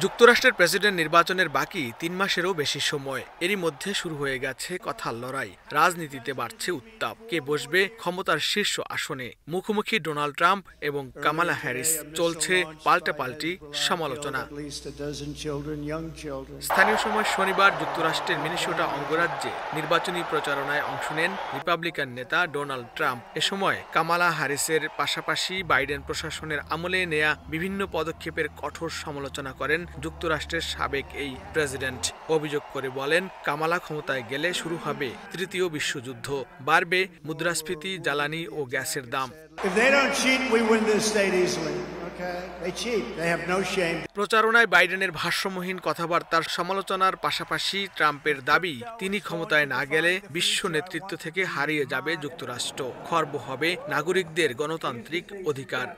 যুক্তরাষ্ট্রের প্রেসিডেন্ট নির্বাচনের বাকি ৩ মাসেরও বেশি সময়। এরই মধ্যে শুরু হয়ে গেছে কথার লড়াই। রাজনীতিতে বাড়ছে উত্তাপ। কে বসবে ক্ষমতার শীর্ষ আসনে? মুখোমুখি ডোনাল্ড ট্রাম্প এবং কামালা হ্যারিস। চলছে পাল্টাপাল্টি সমালোচনা। স্থানীয় সময় শনিবার যুক্তরাষ্ট্রের মিনেসোটা অঙ্গরাজ্যে নির্বাচনী প্রচারণায় অংশ নেন রিপাবলিকান নেতা ডোনাল্ড ট্রাম্প। এ সময় কামালা হ্যারিসের পাশাপাশি বাইডেন প্রশাসনের আমলে নেয়া বিভিন্ন পদক্ষেপের কঠোর সমালোচনা করেন যুক্তরাষ্ট্রের সাবেক এই প্রেসিডেন্ট। অভিযোগ করে বলেন, কামালা ক্ষমতায় গেলে শুরু হবে তৃতীয় বিশ্বযুদ্ধ, বাড়বে মুদ্রাস্ফীতি, জ্বালানি ও গ্যাসের দাম। প্রচারণায় বাইডেনের ভারসাম্যহীন কথাবার্তার সমালোচনার পাশাপাশি ট্রাম্পের দাবি, তিনি ক্ষমতায় না গেলে বিশ্ব নেতৃত্ব থেকে হারিয়ে যাবে যুক্তরাষ্ট্র, খর্ব হবে নাগরিকদের গণতান্ত্রিক অধিকার।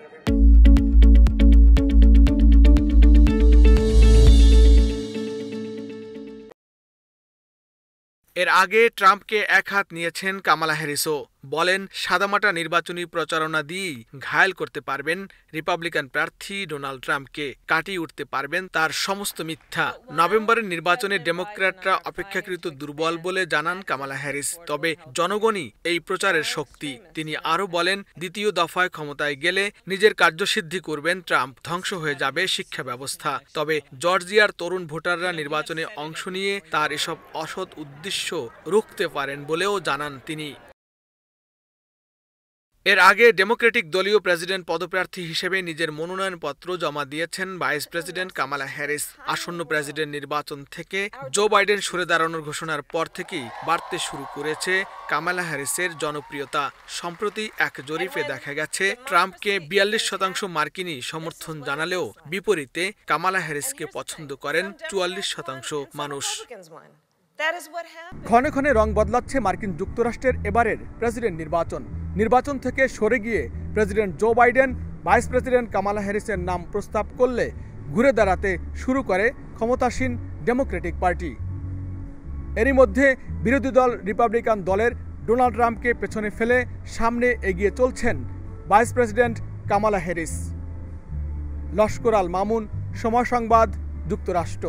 এর আগে ট্রাম্পকে একহাত নিয়েছেন কামালা হ্যারিসও। বলেন, সাদামাটা নির্বাচনী প্রচারণা দিয়েই ঘায়েল করতে পারবেন রিপাবলিকান প্রার্থী ডোনাল্ড ট্রাম্পকে, কাটিয়ে উঠতে পারবেন তার সমস্ত মিথ্যা। নভেম্বরের নির্বাচনে ডেমোক্র্যাটরা অপেক্ষাকৃত দুর্বল বলে জানান কামালা হ্যারিস। তবে জনগণই এই প্রচারের শক্তি। তিনি আরও বলেন, দ্বিতীয় দফায় ক্ষমতায় গেলে নিজের কার্যসিদ্ধি করবেন ট্রাম্প, ধ্বংস হয়ে যাবে শিক্ষা ব্যবস্থা। তবে জর্জিয়ার তরুণ ভোটাররা নির্বাচনে অংশ নিয়ে তার এসব অসৎ উদ্দেশ্য রুখতে পারেন বলেও জানান তিনি। এর আগে ডেমোক্রেটিক দলীয় প্রেসিডেন্ট পদপ্রার্থী হিসেবে নিজের মনোনয়নপত্র জমা দিয়েছেন ভাইস প্রেসিডেন্ট কামালা হ্যারিস। আসন্ন প্রেসিডেন্ট নির্বাচন থেকে জো বাইডেন সরে দাঁড়ানোর ঘোষণার পর থেকেই বাড়তে শুরু করেছে কামালা হ্যারিসের জনপ্রিয়তা। সম্প্রতি এক জরিপে দেখা গেছে, ট্রাম্পকে ৪২% মার্কিনী সমর্থন জানালেও বিপরীতে কামালা হ্যারিসকে পছন্দ করেন ৪৪% মানুষ। ক্ষণে ক্ষণে রং বদলাচ্ছে মার্কিন যুক্তরাষ্ট্রের এবারের প্রেসিডেন্ট নির্বাচন থেকে সরে গিয়ে president Joe Biden vice president Kamala হ্যারিসের নাম প্রস্তাব করলে ঘুরে দাঁড়াতে শুরু করে ক্ষমতাসীন ডেমোক্রেটিক পার্টি। এরই মধ্যে বিরোধী দল রিপাবলিকান দলের ডোনাল্ড ট্রাম্পকে পেছনে ফেলে সামনে এগিয়ে চলছেন vice president Kamala Harris. Laskar Al Mamun, সময় সংবাদ, যুক্তরাষ্ট্র।